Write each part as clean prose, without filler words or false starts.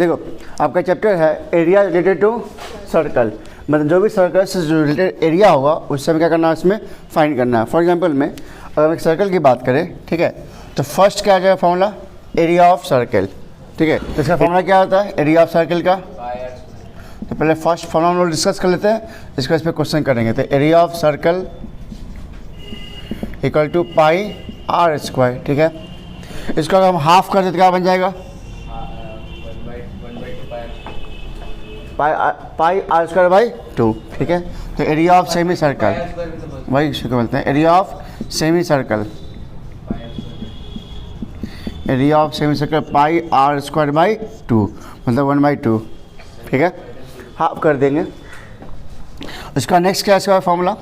देखो आपका चैप्टर है एरिया रिलेटेड टू सर्कल, मतलब जो भी सर्कल से जो रिलेटेड एरिया होगा उस समय क्या करना है, उसमें फाइंड करना है। फॉर एग्जांपल में अगर हम एक सर्कल की बात करें, ठीक है, तो फर्स्ट क्या आ जाएगा फॉर्मूला, एरिया ऑफ सर्कल, ठीक है। तो इसका फॉर्मूला क्या होता है एरिया ऑफ सर्कल का? तो पहले फर्स्ट फॉर्मूला हम लोग डिस्कस कर लेते हैं, इसको इस पर क्वेश्चन करेंगे। तो area of circle equal to pi r square, ठीक है। इसको अगर हम हाफ कर देते क्या बन जाएगा, पाई आर स्क्वायर बाई 2, ठीक है। तो एरिया ऑफ सेमी सर्कल, वही इसको बोलते हैं area of semicircle, area of semicircle pi r square by 2, मतलब 1/2, ठीक है। हाफ कर देंगे। इसका नेक्स्ट क्या है इसका फॉर्मूला,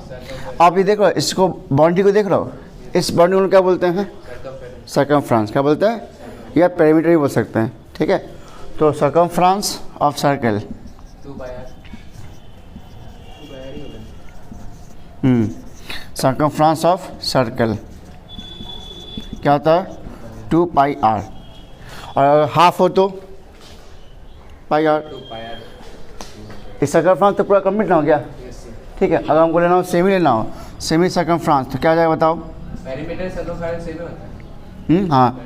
आप ये देख रहे हो, इसको बाउंड्री को देख रहे हो, इस बाउंड्री को क्या बोलते हैं, सर्कमफ्रेंस, क्या बोलते हैं, या पेरीमीटर ही बोल सकते हैं, ठीक है। तो circumference of circle, circumference of circle क्या होता है 2 पाई आर, और अगर हाफ हो तो पाई आर। इस सर्कमफ्रेंस तो पूरा कंप्लीट ना हो गया, ठीक है। अगर हमको लेना हो सेमी, लेना हो सेमी सर्कमफ्रेंस, तो क्या जाएगा बताओ, पेरीमीटर सर्कमफ्रेंस सेमी होता है। हाँ,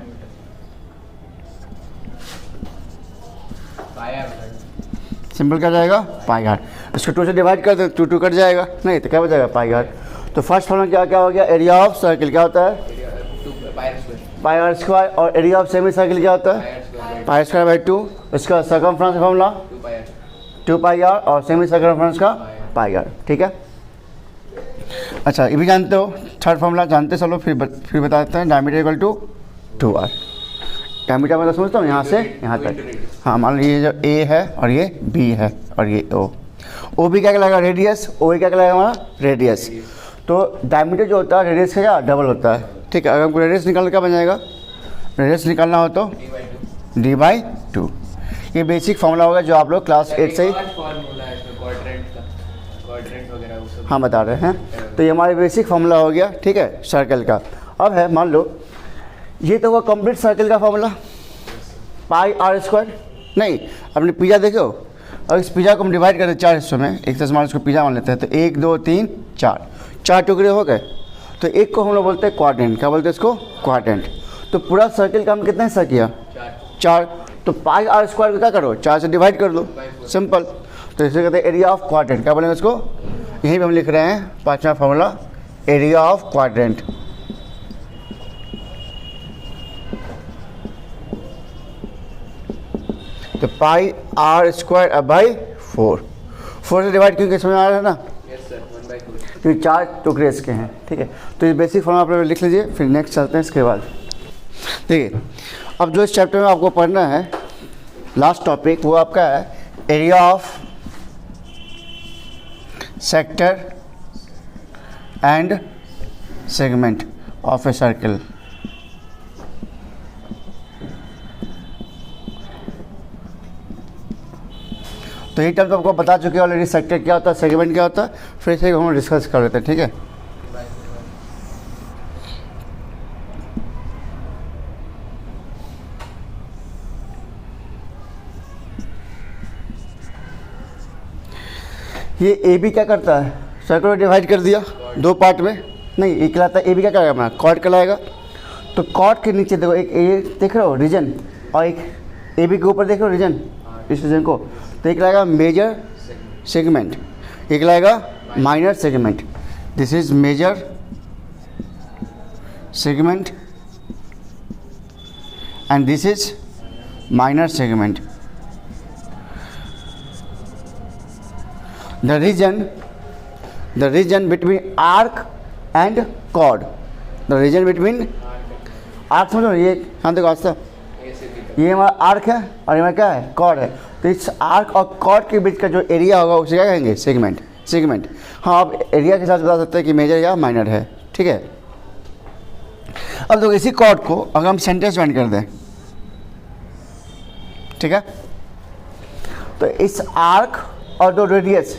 सिंपल क्या जाएगा पाई आर। इसको 2 से डिवाइड कर दे, 2 कट जाएगा, नहीं तो क्या बचेगा पाई आर। तो फर्स्ट फॉर्मूला क्या क्या हो गया, एरिया ऑफ सर्कल क्या होता है पाई आर स्क्वायर, और एरिया ऑफ सेमी सर्कल क्या होता है पाई स्क्वायर बाई 2। इसका सर्कमफ्रेंस का फॉर्मूला 2 पाई आर, और सेमी सर्कमफ्रेंस का पाई आर, ठीक है। अच्छा ये भी जानते हो, थर्ड फॉर्मूला जानते चलो, फिर बता देते हैं, diameter equal to 2r। Diameter मतलब समझता हूँ यहाँ से यहाँ तक, हाँ मान लो ये जो A है और ये B है और ये O भी क्या कहलाएगा रेडियस, O क्या कहलाएगा हमारा रेडियस। तो डायमीटर जो होता है रेडियस का क्या डबल होता है, ठीक है। अगर हमको रेडियस निकालना क्या बन जाएगा, रेडियस निकालना हो तो d/2। ये बेसिक फॉर्मूला होगा जो आप लोग क्लास 8 से ही हाँ बता रहे हैं। तो ये हमारे बेसिक फॉर्मूला हो गया, ठीक है, सर्कल का। अब है मान लो ये तो हुआ कंप्लीट सर्कल का फॉर्मूला पाई आर स्क्वायर। नहीं अपने पिज़्ज़ा देखो, और इस पिज़्ज़ा को हम डिवाइड करते हैं 4 हिस्सों में, एक तरह से मान इसको पिज़्ज़ा मान लेते हैं। तो 1 2 3 4 टुकड़े हो गए, तो एक को हम लोग बोलते हैं क्वाड्रेंट, क्या बोलते हैं इसको क्वाड्रेंट। तो पूरा सर्कल का हम कितने हिस्सा किया 4, तो पाई आर स्क्वायर को क्या करो 4 से डिवाइड कर दो, सिंपल। तो इसे कहते हैं एरिया ऑफ क्वाड्रेंट, क्या बोलेंगे इसको, यहीं पे हम लिख रहे हैं 5वां फॉर्मूला एरिया ऑफ क्वाड्रेंट। तो पाई आर स्क्वायर बाई 4 से डिवाइड क्योंकि समझ आ रहा है ना, क्योंकि 4 टुकड़े इसके हैं, ठीक है। तो ये बेसिक फॉर्मूला आप लोग लिख लीजिए, फिर नेक्स्ट चलते हैं इसके बाद। देखिए अब जो इस चैप्टर में आपको पढ़ना है लास्ट टॉपिक, वो आपका है area of sector and segment of a circle. तो ये टर्म तो आपको बता चुके हैं ऑलरेडी, सेक्टर क्या होता है, सेगमेंट क्या होता है, फिर से हम डिस्कस कर लेते हैं, ठीक है। ये ए बी क्या करता है, सर्कल को डिवाइड कर दिया 2 पार्ट में, नहीं एक कहलाता है ए बी क्या करेगा अपना कॉर्ड कहलाएगा। तो कॉर्ड के नीचे देखो एक ए देख रहे हो रीजन, और एक ए बी के ऊपर देख रहे हो रीजन, इस रीजन को। तो एक लाएगा मेजर सेगमेंट, एक लाएगा minor segment. This is major segment and this is minor segment. the region between arc and chord, the region between arc समझो ये, हाँ देखो आज ये हमारा आर्क है और हमारा क्या है कॉर्ड है। तो इस आर्क और कॉर्ड के बीच का जो एरिया होगा उसे क्या कहेंगे सेगमेंट। हाँ आप एरिया के साथ बता सकते हैं कि मेजर या माइनर है, ठीक है। अब देखो इसी कॉर्ड को अगर हम सेंटर से ज्वाइन कर दें, ठीक है, तो इस आर्क और 2 रेडियस,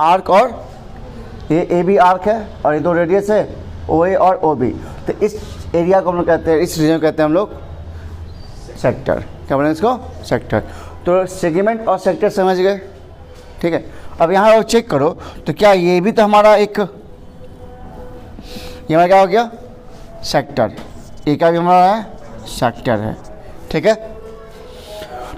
आर्क और ये ए बी आर्क है और ये 2 रेडियस है ओ ए और ओ बी। तो इस एरिया को हम लोग कहते हैं, इस रीजन को कहते हैं हम लोग सेक्टर, क्या बोलेंगे इसको सेक्टर। तो सेगमेंट और सेक्टर समझ गए, ठीक है। अब यहाँ चेक करो तो क्या ये भी तो हमारा एक, ये हमारा क्या हो गया, सेक्टर, ये क्या भी हमारा है, सेक्टर है, ठीक है।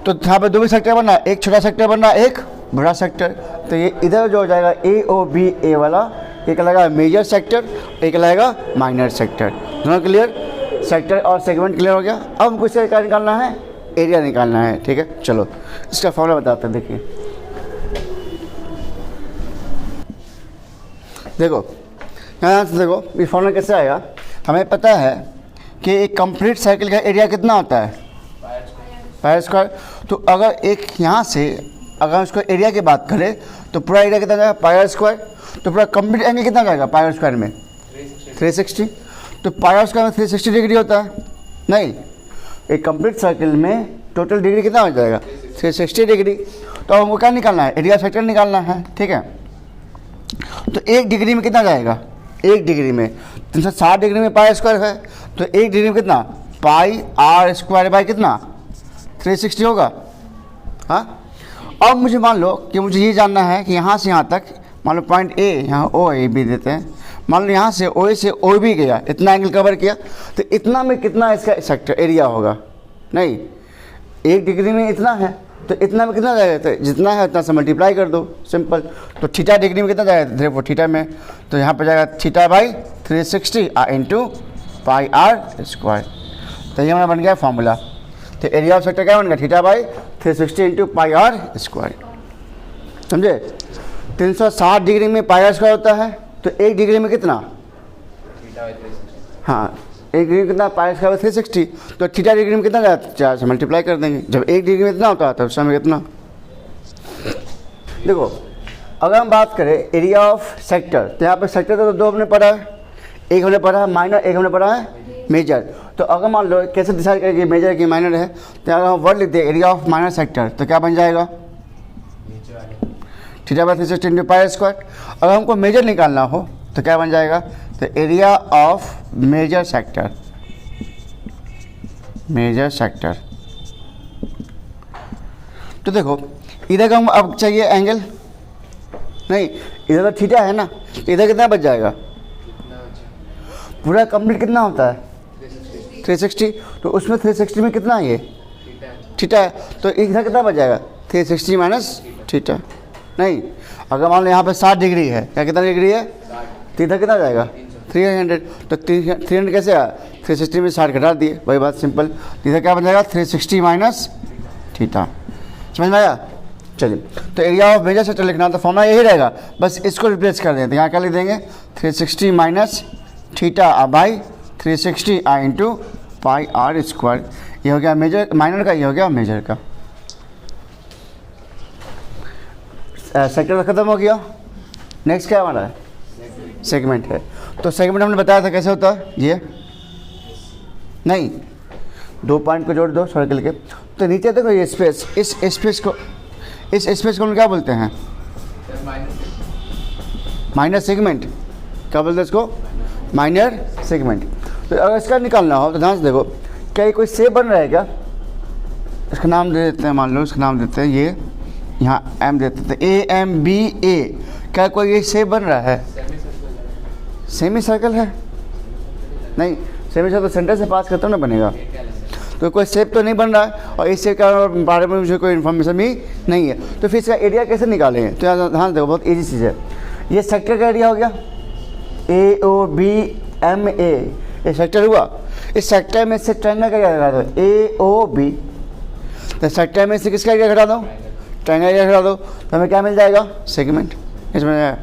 तो यहाँ पे दो भी सेक्टर बनना है, एक छोटा सेक्टर बनना है, एक बड़ा सेक्टर। तो ये इधर जो हो जाएगा ए ओ बी ए वाला, एक लगेगा मेजर सेक्टर, एक लगेगा माइनर सेक्टर। दोनों क्लियर, सेक्टर और सेगमेंट क्लियर हो गया। अब हमको इसका क्या निकालना है, एरिया निकालना है, ठीक है। चलो इसका फॉर्मूला बताते हैं, देखिए देखो यहाँ से देखो ये फॉर्मूला कैसे आएगा। हमें पता है कि एक कंप्लीट साइकिल का एरिया कितना होता है, पाई स्क्वायर। तो अगर एक यहाँ से अगर उसको एरिया की बात करें तो पूरा एरिया कितना जाएगा, पाई स्क्वायर। तो पूरा कंप्लीट एंगल कितना जाएगा पाई स्क्वायर में, 360। तो पाई स्क्वायर में 360 डिग्री होता है, नहीं, एक कंप्लीट सर्किल में टोटल डिग्री कितना हो जाएगा, 360 डिग्री। तो हमको क्या निकालना है, एरिया फैक्टर निकालना है, ठीक है। तो एक डिग्री में कितना जाएगा, एक डिग्री में 360 डिग्री में पाई स्क्वायर है, तो एक डिग्री में कितना, पाई आर स्क्वायर बाई कितना, 360 होगा। हाँ, अब मुझे मान लो कि मुझे ये जानना है कि यहाँ से यहाँ तक, मान लो पॉइंट ए, यहाँ ओ ए बी देते हैं, मान लो यहाँ से ओ ए से ओ बी गया, इतना एंगल कवर किया, तो इतना में कितना इसका सेक्टर एरिया होगा, नहीं, एक डिग्री में इतना है, तो इतना में कितना जाएगा, तो जितना है उतना से मल्टीप्लाई कर दो, सिंपल। तो थीटा डिग्री में कितना जाएगा, 3 थीटा में, तो यहाँ पर जाएगा theta by 360 into pi r square. तो ये हमारा बन गया फॉर्मूला। तो एरिया ऑफ सेक्टर क्या बन गया, theta by 360 into pi r square, समझे। 360 डिग्री में पाई आर स्क्वायर होता है, तो एक डिग्री में कितना, हाँ, एक डिग्री में कितना, पाई स्क्वायर 360। तो थीटा डिग्री में कितना जाता है, 4 से मल्टीप्लाई कर देंगे। जब एक डिग्री में इतना होता है तब समय कितना। देखो अगर हम बात करें एरिया ऑफ सेक्टर, तो यहाँ पे सेक्टर तो दो हमने पढ़ा है, एक हमने पढ़ा है माइनर, एक हमने पढ़ा है मेजर। तो अगर मान लो कैसे डिसाइड करें कि मेजर की माइनर है, तो अगर हम वर्ड लिखते हैं एरिया ऑफ माइनर सेक्टर, तो क्या बन जाएगा, theta by 360 into pi square. अगर हमको मेजर निकालना हो तो क्या बन जाएगा, तो area of major sector, major sector. तो देखो इधर का हम अब चाहिए एंगल, नहीं इधर तो थीटा है ना, इधर कितना बच जाएगा, पूरा कंप्लीट कितना होता है 360। तो उसमें 360 में कितना है, ये थीटा है, तो इधर कितना बच जाएगा, 360 माइनस थीटा। नहीं, अगर मान लो यहाँ पे 60 डिग्री है, क्या कितना डिग्री है, तो इधर कितना जाएगा 300। तो 300 कैसे आया, 360 में 60 घटा दिए, वही बात सिंपल। इधर क्या बन जाएगा, 360 माइनस थीटा, समझ में आया। चलिए, तो एरिया ऑफ मेजर सेक्टर लिखना तो फॉर्मूला यही रहेगा, बस इसको रिप्लेस कर दें। तो यहाँ क्या लिख देंगे, 360 minus theta by 360 into pi r square. ये हो गया मेजर माइनर का, ये हो गया मेजर का। सेक्टर खत्म हो गया, नेक्स्ट क्या हमारा है, सेगमेंट है। तो सेगमेंट हमने बताया था कैसे होता है, ये नहीं, 2 पॉइंट को जोड़ दो सर्कल के। तो नीचे देखो ये स्पेस, इस स्पेस को हम क्या बोलते हैं, माइनर सेगमेंट। क्या बोलते हैं इसको, माइनर सेगमेंट। तो अगर इसका निकालना हो तो ध्यान से देखो, क्या ये कोई शेप बन रहा है क्या, इसका नाम दे देते हैं, मान लो इसका नाम देते हैं, ये यहाँ एम देते थे, AMBA। क्या कोई ये शेप बन रहा है, सेमी सर्कल है, नहीं, सेमी सर्कल तो सेंटर से पास करते हो ना बनेगा। तो कोई शेप तो नहीं बन रहा है, और इस शेप के बारे में मुझे कोई इन्फॉर्मेशन भी नहीं है। तो फिर इसका एरिया कैसे निकालेंगे, तो यहाँ ध्यान देखो, बहुत ईजी चीज़ है। ये सेक्टर का एरिया हो गया, AOBMA, ये सेक्टर हुआ। इस सेक्टर में से ट्रायंगल का एरिया घटा दो, AOB। तो सेक्टर में से किसका एरिया घटा दो, ट्रायंगल एरिया घटा दो, तो हमें क्या मिल जाएगा, सेगमेंट। इसमें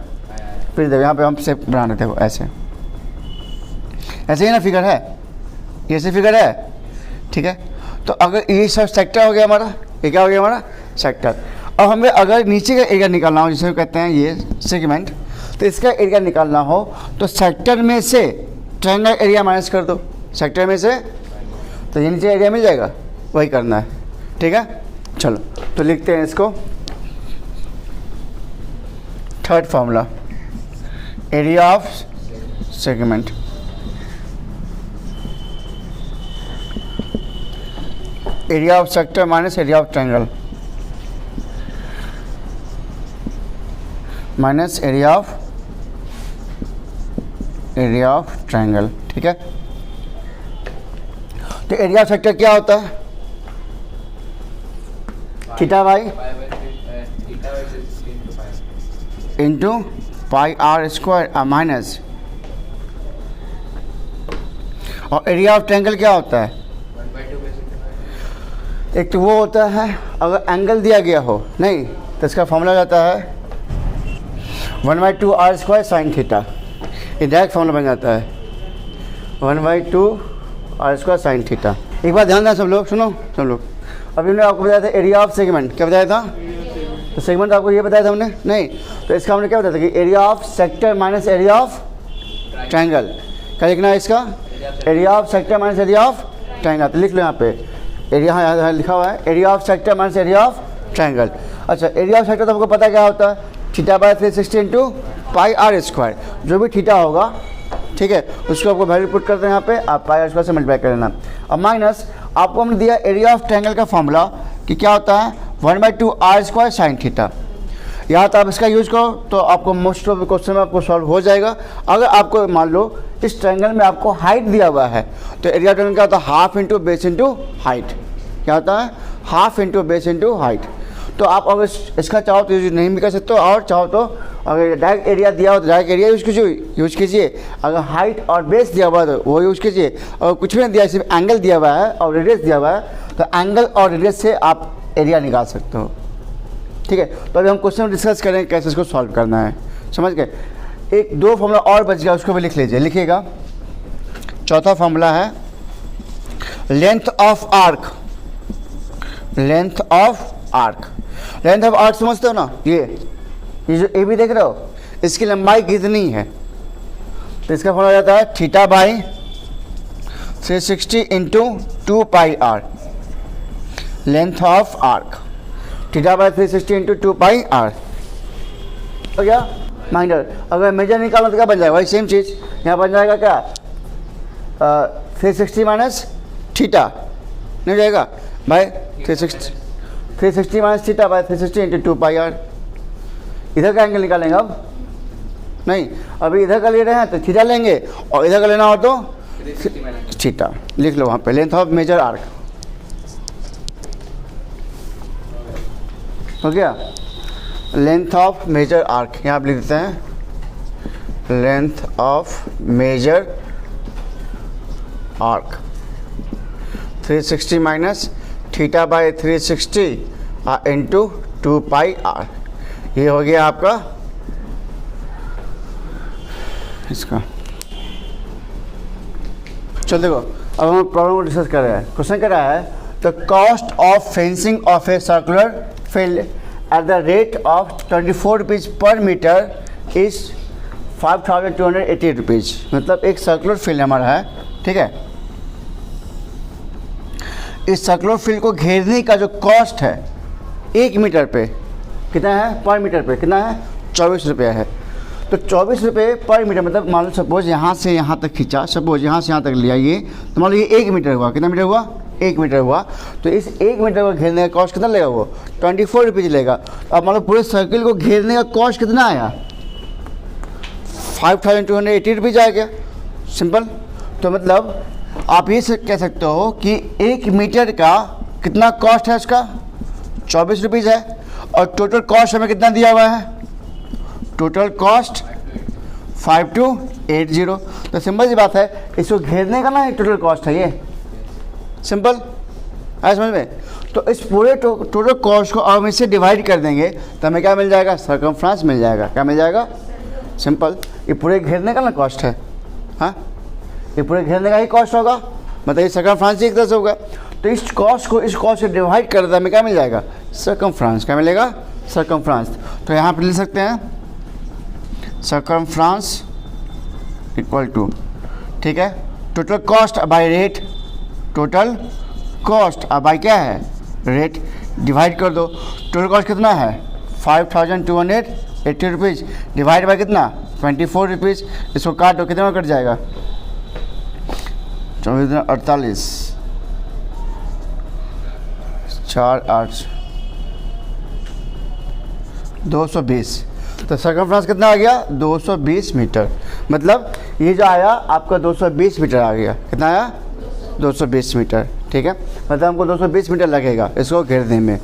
फिर देखो यहाँ पे हम शेप बना देते हो, ऐसे ऐसे ही ना फिगर है, ये ऐसे फिगर है, ठीक है। तो अगर ये सब सेक्टर हो गया हमारा, ये क्या हो गया हमारा सेक्टर। अब हमें अगर नीचे का एरिया निकालना हो, जिसे कहते हैं ये सेगमेंट, तो इसका एरिया निकालना हो तो सेक्टर में से ट्रायंगल एरिया माइनस कर दो, सेक्टर में से, तो ये नीचे एरिया मिल जाएगा, वही करना है, ठीक है। चलो तो लिखते हैं इसको, third formula, area of segment. Area of sector minus area of triangle. Minus area of triangle, ठीक है। तो एरिया ऑफ सेक्टर क्या होता है? Theta by into pi r square minus, और एरिया ऑफ ट्रायंगल क्या होता है? एक तो वो होता है अगर एंगल दिया गया हो, नहीं तो इसका फॉर्मूला जाता है 1/2 आर स्क्वायर साइन थीटा। ये डायरेक्ट फॉर्मूला बन जाता है 1/2 आर स्क्वायर साइन थीटा। एक बात ध्यान दें सब लोग, सुनो सब लोग। अभी हमने आपको बताया था एरिया ऑफ सेगमेंट, क्या बताया था? तो सेगमेंट आपको ये बताया था हमने, नहीं तो इसका हमने क्या बताया था कि area of sector minus area of triangle. क्या लिखना है इसका? Area of sector minus area of triangle. तो लिख लो यहाँ पे एरिया, यहाँ लिखा हुआ है area of sector minus area of triangle. अच्छा, एरिया ऑफ सेक्टर तो आपको पता क्या होता है? Theta by 360 into pi r square. जो भी थीटा होगा, ठीक है, उसको आपको वैल्यू पुट करते हैं यहाँ पे, आप पाई आर स्क्वायर से मल्टीप्लाई कर लेना। अब माइनस आपको हमने दिया एरिया ऑफ ट्रायंगल का फॉर्मूला कि क्या होता है 1/2 आर स्क्वायर साइन थीटा। यहाँ तो आप इसका यूज़ करो तो आपको मोस्ट ऑफ क्वेश्चन में आपको सॉल्व हो जाएगा। अगर आपको मान लो इस ट्रायंगल में आपको हाइट दिया हुआ है तो एरिया ट्रायंगल क्या होता है? Half into base into height. क्या होता है? Half into base into height. तो आप अगर इसका चाहो तो यूज नहीं भी कर सकते हो, और चाहो तो अगर डायरेक्ट एरिया दिया हो तो डायरेक्ट एरिया यूज कीजिए। अगर हाइट और बेस दिया हुआ है तो वो यूज कीजिए। अगर कुछ भी नहीं दिया, सिर्फ एंगल दिया हुआ है और रेडियस दिया हुआ है तो एंगल और रेडियस से आप एरिया निकाल सकते हो, ठीक है। तो अभी हम क्वेश्चन डिस्कस करें कैसे इसको सॉल्व करना है, समझ गए। एक दो फॉर्मूला और बच गया, उसको भी लिख लीजिए, लिखिएगा। चौथा फॉर्मूला है length of arc. Length of arc, length of arc समझते हो ना? ये जो ए बी देख रहे हो, इसकी लंबाई कितनी है? तो इसका फॉर्मूला जाता है theta by 360 into 2 pi r. Length of arc theta by 360 into 2 pi r हो गया माइनर। अगर मेजर निकालो तो क्या बन जाएगा? वही सेम चीज़ यहाँ बन जाएगा क्या? 360 माइनस थीटा नहीं जाएगा by 360 minus theta by 360 into 2 pi r. इधर का एंगल निकालेंगे अब, नहीं अभी इधर का ले रहे हैं तो थीटा लेंगे, और इधर का लेना हो तो थीटा। लिख लो वहाँ पे लेंथ ऑफ मेजर आर्क हो गया। लेंथ ऑफ मेजर आर्क यहाँ आप लिख देते हैं length of major arc 360 minus theta by 360 into 2 pi r. ये हो गया आपका इसका। चल देखो, अब हम प्रॉब्लम को डिस्कस कर रहे हैं। क्वेश्चन क्या रहा है? The cost of fencing of a circular field at the rate of 24 rupees पर मीटर इज 5280 रुपीज़। मतलब एक सर्कुलर फील्ड हमारा है, ठीक है। इस सर्कुलर फील्ड को घेरने का जो कॉस्ट है 1 मीटर पे कितना है? पर मीटर पे कितना है? 24 रुपये है। तो 24 रुपये पर मीटर, मतलब मान लो सपोज यहाँ से यहाँ तक खींचा, सपोज यहाँ से यहाँ तक लिया ये, तो मान लो ये 1 मीटर हुआ। कितना मीटर हुआ? 1 मीटर हुआ। तो इस 1 मीटर को घेरने का कॉस्ट कितना लेगा? वो 24 रुपीज़ लेगा। अब मान लो पूरे सर्किल को घेरने का कॉस्ट कितना आया? 5280 रुपीज़ आ गया, सिंपल। तो मतलब आप ये कह सकते हो कि 1 मीटर का कितना कॉस्ट है? उसका 24 रुपीज़ है, और टोटल कॉस्ट हमें कितना दिया हुआ है? Total cost 5280। तो सिंपल सी बात है, इसको घेरने का ना टोटल कॉस्ट है ये, सिंपल है समझ में। तो इस पूरे टोटल कॉस्ट को हम इससे डिवाइड कर देंगे तो हमें क्या मिल जाएगा? सर्कमफ्रेंस मिल जाएगा। क्या मिल जाएगा? सिंपल, ये पूरे घेरने का ना कॉस्ट है, हाँ ये पूरे घेरने का ही कॉस्ट होगा, मतलब ये सर्कमफ्रेंस एक तरह से होगा। तो इस कॉस्ट से डिवाइड कर दें हमें क्या मिल जाएगा? सर्कमफ्रेंस। क्या मिलेगा? सर्कमफ्रेंस। तो यहाँ पर लिख सकते हैं सर्कमफ्रेंस इक्वल टू, ठीक है, total cost by rate. Total cost by क्या है? रेट। डिवाइड कर दो। टोटल कॉस्ट कितना है? 5280 रुपीज़ डिवाइड बाय कितना? 24 रुपीज़। इसको काटो, कितना में कट जाएगा? 24×48 4 8 220। तो सर्कमफ्रेंस कितना आ गया 220 मीटर। मतलब ये जो आया आपका 220 मीटर आ गया। कितना आया 220 मीटर। ठीक है, मतलब हमको 220 मीटर लगेगा इसको घेरने में।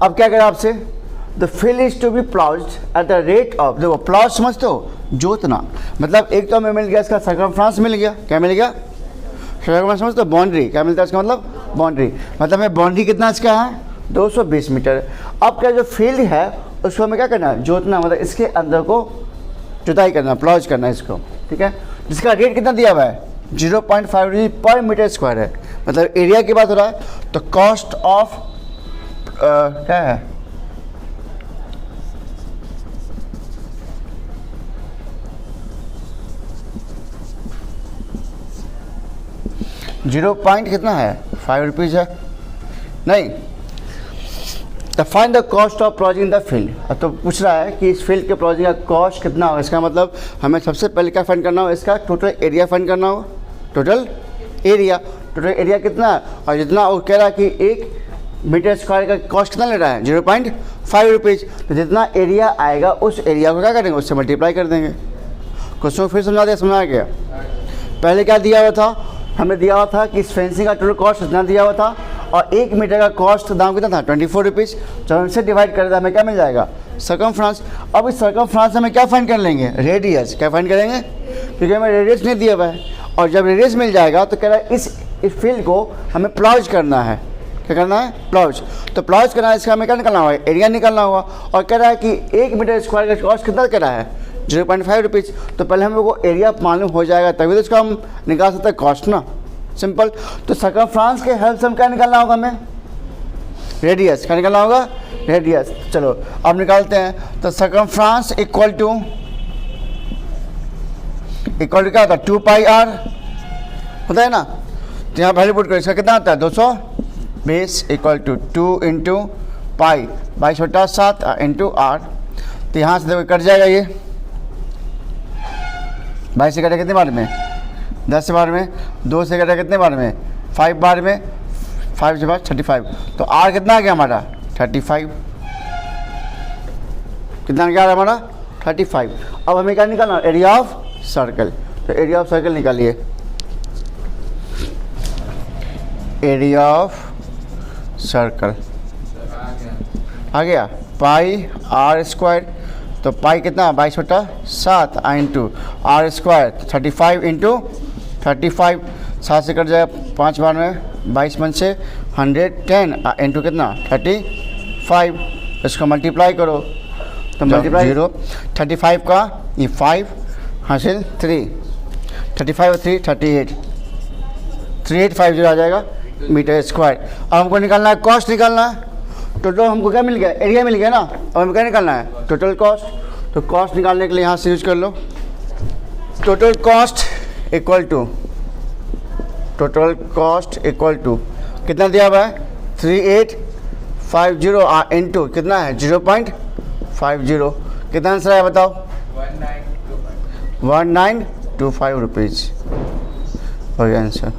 अब क्या करें आपसे, the field is to be ploughed at the rate of, देखो प्लाउड समझते हो, जोतना। मतलब एक तो हमें मिल गया इसका सर्कमफ्रेंस मिल गया। क्या मिल गया सर्कमफ्रेंस समझते हो, बाउंड्री। क्या मिलता है इसका मतलब बाउंड्री। मतलब हमें बाउंड्री कितना इसका है 220 मीटर। अब क्या जो फील्ड है उसको हमें क्या करना है जोतना, मतलब इसके अंदर को जुताई करना, प्लाउज करना इसको। ठीक है, जिसका रेट कितना दिया हुआ है 0.5 पर मीटर स्क्वायर है। मतलब एरिया की बात हो रहा है। तो कॉस्ट ऑफ क्या है 0 पॉइंट कितना है 5 रुपीज़ है नहीं। तो find the cost of ploughing the field. तो पूछ रहा है कि इस फील्ड के प्लॉजिंग का कॉस्ट कितना होगा। इसका मतलब हमें सबसे पहले क्या फाइंड करना होगा, इसका टोटल एरिया फाइंड करना होगा। टोटल एरिया कितना है, और जितना वो कह रहा है कि 1 मीटर स्क्वायर का कॉस्ट कितना ले रहा है 0.5 रुपीज़। तो जितना एरिया आएगा उस एरिया को क्या करेंगे, उससे मल्टीप्लाई कर देंगे। क्वेश्चन को फिर समझा गया। पहले क्या दिया हुआ था, हमें दिया हुआ था कि इस फेंसिंग का टोटल कॉस्ट इतना दिया हुआ था और 1 मीटर का कॉस्ट दाम कितना था 24 रुपीज़। जब हम इसे डिवाइड कर दें हमें क्या मिल जाएगा सर्कमफ्रेंस। अब इस सर्कमफ्रेंस में क्या फाइंड कर लेंगे रेडियस। क्या फाइंड करेंगे, क्योंकि हमें रेडियस नहीं दिया हुआ है। और जब रेडियस मिल जाएगा तो कह रहा है इस फील्ड को हमें प्लाउज करना है। क्या करना है प्लाउज। तो प्लाउज करना है, इसका हमें क्या निकालना होगा एरिया निकालना होगा। और कह रहा है कि 1 मीटर स्क्वायर का कॉस्ट कितना कह रहा है 0.5 रुपीज़। तो पहले हम लोग को एरिया मालूम हो जाएगा तभी तो इसका हम निकाल सकते हैं कॉस्ट ना, सिंपल। तो सर्कमफ्रेंस के हेल्प से हम क्या निकालना होगा हमें रेडियस। क्या निकालना होगा रेडियस। चलो अब निकालते हैं। तो सर्कमफ्रेंस इक्वल टू क्या होता है 2 पाई आर होता है ना। तो यहाँ वैल्यू पुट करो, इसका कितना आता है 220 equal to 2 into pi 22/7 into r. तो यहाँ से देखो कट जाएगा ये 22 से कटेगा कितने बार में 10 बार में, 2 से कटेगा कितने बार में 5 बार में, 5 से बाद 35। तो आर कितना आ गया हमारा 35। कितना आ गया हमारा 35। अब हमें क्या निकालना एरिया ऑफ सर्कल। तो एरिया ऑफ सर्कल निकालिए। एरिया ऑफ सर्कल आ गया पाई आर स्क्वायर। तो पाई कितना 22/7 इंटू आर स्क्वायर 35 इंटू 35। 7 से कट जाएगा 5 बार में 22 मन से 110 इंटू कितना 35। इसको मल्टीप्लाई करो तो मल्टीप्लाई 0 35 का ये 5 हासिल 3 35 और 3 38 3850 आ जाएगा मीटर स्क्वायर। अब हमको निकालना है कॉस्ट निकालना है। टोटल हमको क्या मिल गया एरिया मिल गया ना। अब हमें क्या निकालना है टोटल कॉस्ट। तो कॉस्ट निकालने के लिए यहाँ से यूज कर लो टोटल कॉस्ट इक्वल टू कितना दिया हुआ है 3850 इंटू कितना है 0.50। कितना आंसर है बताओ 1925 हो गया आंसर।